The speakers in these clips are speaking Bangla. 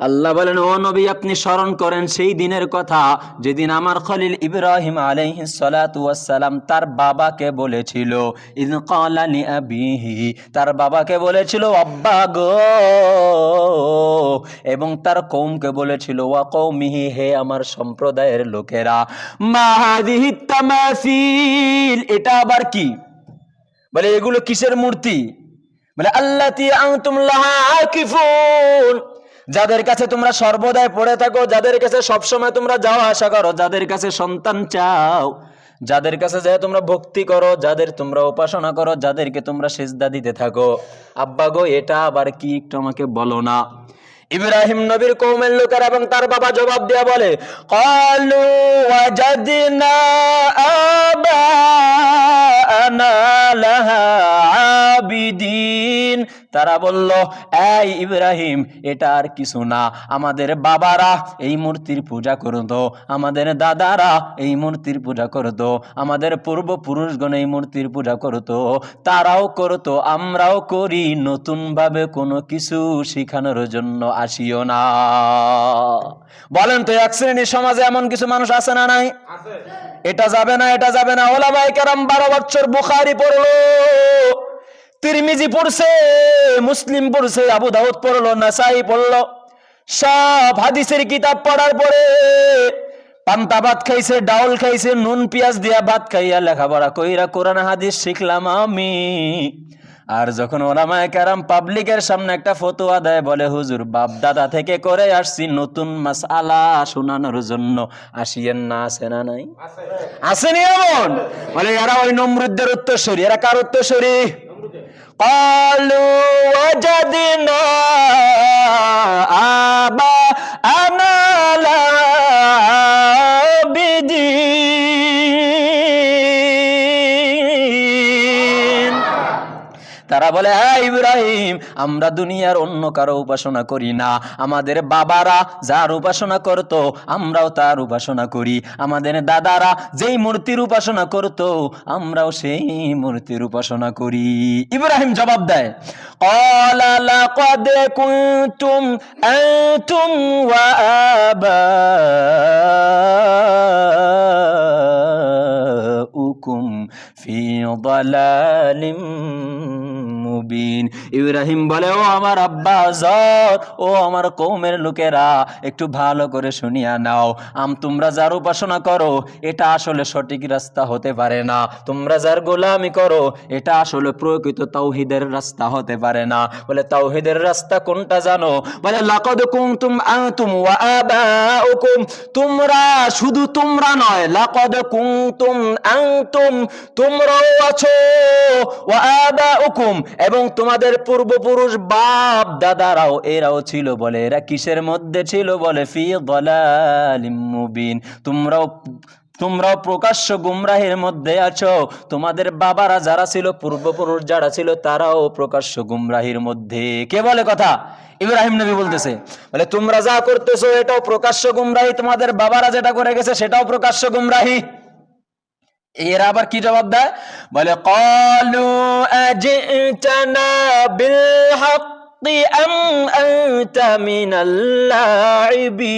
আল্লাহ বলেন, ও নবী আপনি স্মরণ করেন সেই দিনের কথা যেদিন আমার খলিল ইব্রাহিম আলাইহিস সালাতু ওয়াস সালাম তার বাবাকে বলেছিল, ইয ক্বালা লিআবিহি, তার বাবাকে বলেছিল আব্বা গো, এবং তার কওমকে বলেছিল ওয়া কওমিহি, হে আমার সম্প্রদায়ের লোকেরা, মা হাযিহিত তামাসিল, এটা আবার কি? বলে এগুলো কিসের মূর্তি? বলে আল্লাতী আনতুম লাহা আকিফুন, যাদের কাছে তোমরা সর্বদাই পড়ে থাকো, যাদের কাছে সবসময় তোমরা যাওয়া আসা করো, যাদের কাছে সন্তান চাও, যাদের কাছে যায় তোমরা ভক্তি করো, যাদের তোমরা উপাসনা করো, যাদেরকে তোমরা সিজদা দিতে থাকো, আব্বা গো এটা আবার কি একটু আমাকে বলো না। ইব্রাহিম নবীর কওমের লোকেরা এবং তার বাবা জবাব দেয়া বলে, ক্বালু ওয়াজাদনা আবা'আনা লাহা আবিদিন, তারা বলল, এই ইব্রাহিম এটা আর কিছু না, আমাদের বাবারা এই মূর্তির পূজা করত, আমাদের দাদারা এই মূর্তির পূজা করত, আমাদের পূর্বপুরুষগণ এই মূর্তির পূজা করত, তারাও করত, আমরাও করি, নতুন ভাবে কোনো কিছু শিখানোর জন্য আসিও না। বলেন তো এক শ্রেণীর সমাজে এমন কিছু মানুষ আছে না নাই? এটা যাবে না, এটা যাবে না। ওলামায়ে কেরাম 12 বছর বুখারী পড়লো, তিরমিজি পড়ছে, মুসলিম পড়ছে, আবু দাউদ পড়লো, নাসাই পড়লো, সব হাদিসের কিতাব পড়ার পরে পান্তা ভাত খাইছে, ডাউল খাইছে, নুন পেঁয়াজ দিয়া ভাত খাইয়া লেখাপড়া কইরা কোরআন হাদিস শিখলাম আমি। আর যখন ওলামায়ে কেরাম পাবলিকের সামনে একটা ফতোয়া দেয়, বলে হুজুর বাপ দাদা থেকে করে আসছি, নতুন মাসআলা শোনানোর জন্য আসিয়েন না, আছে না নাই? আসেনি এমন? বলে এরা ওই নমরুদদের উত্তরসূরি। এরা কার উত্তরসূরি? ক্বালু ওয়াজাদনা আবা'আনা লাহা আবিদিন, তারা বলে, হ্যাঁ ইব্রাহিম আমরা দুনিয়ার অন্য কারো উপাসনা করি না, আমাদের বাবারা যার উপাসনা করত আমরাও তার উপাসনা করি, আমাদের দাদারা যেই মূর্তির উপাসনা করত আমরাও সেই মূর্তির উপাসনা করি। ইব্রাহিম জবাব দেয়, ক্বালা লাকাদ কুনতুম আনতুম ওয়া আবাউকুম ফি যালালিম মুবিন। ইব্রাহিম বলে, ও আমার আব্বা হযরত, ও আমার কওমের লোকেরা, একটু ভালো করে শুনিয়া নাও, তোমরা যার উপাসনা করো এটা আসলে সঠিক রাস্তা হতে পারে না, তোমরা যার গোলামি করো এটা আসলে প্রকৃত তাওহীদের রাস্তা হতে পারে না। বলে তাওহীদের রাস্তা কোনটা জানো? বলে লাকাদ কুনতুম আনতুম ওয়া আবাউকুম, তোমরা, শুধু তোমরা নয়, লাকাদ কুনতুম আনতুম, তোমরাও আছো, ওয়া আবাউকুম, এবং তোমাদের পূর্বপুরুষ বাপ দাদারাও এরাও ছিল। বলে এরা কিসের মধ্যে ছিল? বলে ফি যালালিম মুবিন, তোমরাও প্রকাশ্য গুমরাহের মধ্যে আছো, তোমাদের বাবারা যারা ছিল, পূর্বপুরুষ যারা ছিল, তারাও প্রকাশ্য গুমরাহির মধ্যে। কে বলে কথা? ইব্রাহিম নবী বলতেছে। বলে তোমরা যা করতেছো এটাও প্রকাশ্য গুমরাহি, তোমাদের বাবারা যেটা করে গেছে সেটাও প্রকাশ্য গুমরাহি। এরা আবার কি জবাব দেয়? বলে ক্বালু আজি'তানা বিল হাক্কি আম আনতা মিনাল লাইবিন,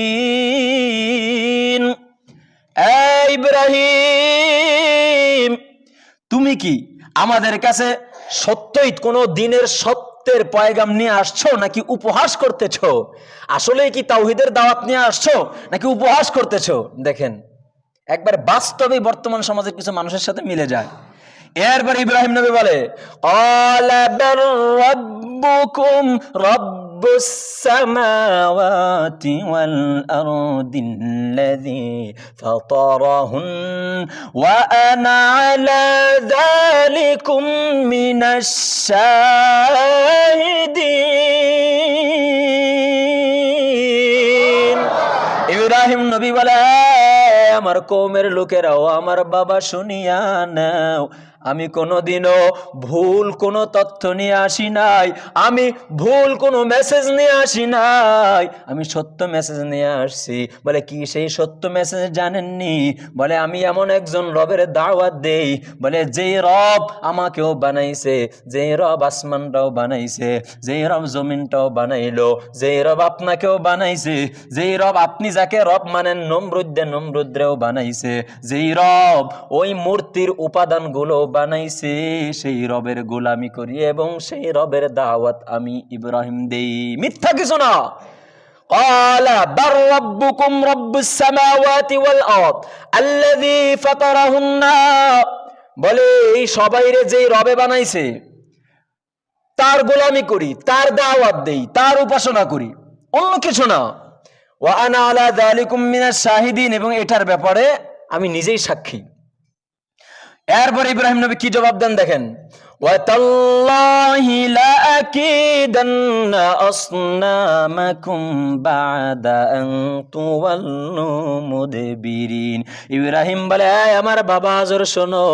এই ইব্রাহিম তুমি কি আমাদের কাছে সত্যই কোনো দিনের সত্যের পয়গাম নিয়ে আসছো নাকি উপহাস করতেছো? আসলেই কি তাওহীদের দাওয়াত নিয়ে আসছো নাকি উপহাস করতেছো? দেখেন একবার বাস্তবে বর্তমান সমাজের কিছু মানুষের সাথে মিলে যায়। এরপর ইব্রাহিম নবী বলে, ক্বালা বার রাব্বুকুম রাব্বুস সামাওয়াতি ওয়াল আরদিল্লাযী ফাতারাহুন ওয়া আনা আলা যালিকুম মিনাশ শাহিদিন। ইব্রাহিম নবী বলে, আমার কওমের লোকেরাও, আমার বাবা শুনিয়া নাও, আমি কোনোদিনও ভুল কোনো তথ্য নিয়ে আসি নাই, আমি ভুল কোনো মেসেজ নিয়ে আসি নাই, আমি সত্য মেসেজ নিয়ে আসছি। বলে কি সেই সত্য মেসেজ জানেননি? বলে আমি এমন একজন রবের দাওয়াত দেই, বলে যেই রব আমাকেও বানাইছে, যেই রব আসমানটাও বানাইছে, যেই রব জমিনটাও বানাইলো, যেই রব আপনাকেও বানাইছে, যেই রব আপনি যাকে রব মানেন নমরুদ্রেও বানাইছে, যেই রব ওই মূর্তির উপাদানগুলো বানাইছে, সেই রবের গোলামি করি এবং সেই রবের দাওয়াত আমি ইব্রাহিম দেই। মিথ্যা কিছু না। قال بل ربكم رب السماوات والأرض الذي فطرهن। বলে এই সবাইরে যেই রবে বানাইছে তার গোলামি করি, তার দাওয়াত দেই, তার উপাসনা করি, অন্য কিছু না। ওয়া আনা আলা যালিকুম মিনাশ শাহিদিন, এবং এটার ব্যাপারে আমি নিজেই সাক্ষী। এরপরে ইব্রাহিম নবী কি জবাব দেন দেখেন, ওয়াতাল্লাহি লাআকিদান্না আসনামাকুম বা'দা আন তুওয়াল্লু মুদবিরিন। ইব্রাহিম বলে, এই আমার বাবা আজর শোনো,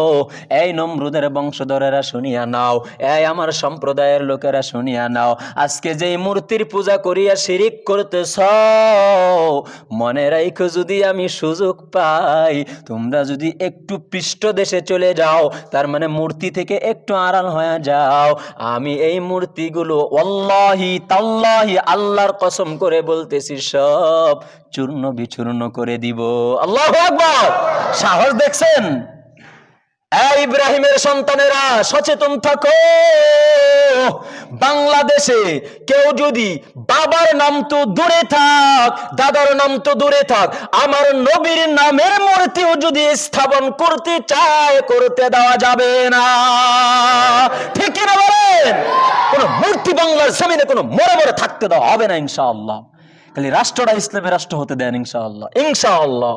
এই নমরুদের বংশধরেরা শুনিয়া নাও, এই আমার সম্প্রদায়ের লোকেরা শুনিয়া নাও, আজকে যেই মূর্তির পূজা করিয়া শিরিক করতেছ, মনে রাখো যদি আমি সুযোগ পাই, তোমরা যদি একটু পৃষ্ঠ দেশে চলে যাও, তার মানে মূর্তি থেকে একটু আড়াল হয়ে যাও, আমি এই মূর্তিগুলো ওয়াল্লাহি তাল্লাহি আল্লাহর কসম করে বলতেছি সব চূর্ণ বিচূর্ণ করে দিব। আল্লাহু আকবার। সাহস দেখছেন? এই ইব্রাহিমের সন্তানেরা সচেতন থাকো। বাংলাদেশে কেউ যদি বাবার নাম তো দূরে থাক, দাদার নাম তো দূরে থাক, আমার নবীর নামের মূর্তিও যদি স্থাপন করতে চায়, করতে দেওয়া যাবে না। ঠিক কি না বলেন? কোন মূর্তি বাংলার জমিনে কোনো মরে মরে থাকতে দেওয়া হবে না ইনশাআল্লাহ। খালি রাষ্ট্রটা ইসলামের রাষ্ট্র হতে দেন ইনশাআল্লাহ, ইনশাআল্লাহ।